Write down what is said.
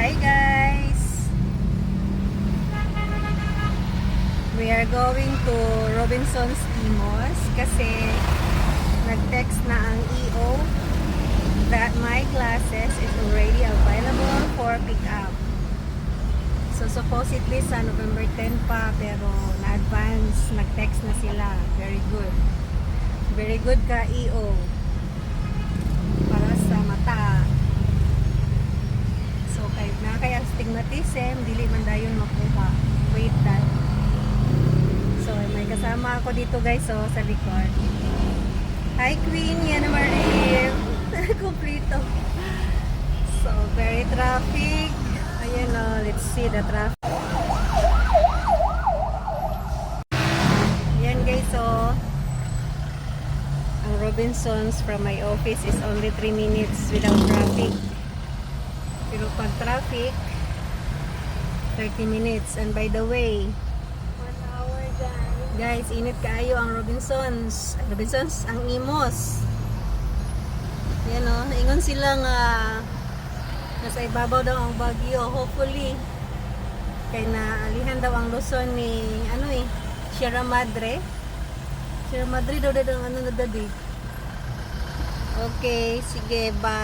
Hi guys! We are going to Robinson's Imos kasi nag-text na ang EO that my classes is already available for pick up. So supposedly sa November 10 pa pero na-advance, nag-text na sila. Very good. Very good ka EO. Para sa mata. So kay astigmatism, dili man dayon makuha. Wait that. So may kasama ako dito guys sa likod. Hi Queen, yan naman rin. Kumplito. So very traffic. Ayan o, let's see the traffic. Ayan guys, so ang Robinsons from my office is only 3 minutes without traffic. Pero pag traffic, 30 minutes. And by the way, 1 hour guys. guys, init kaayo ang Robinsons. Robinsons, ang Imos. Yan o, naingon sila nga nasa ibabaw daw ang bagyo. Hopefully, kay naalihan daw ang Luzon ni, Sierra Madre. Sierra Madre daw ang na dadi. Okay, sige, bye.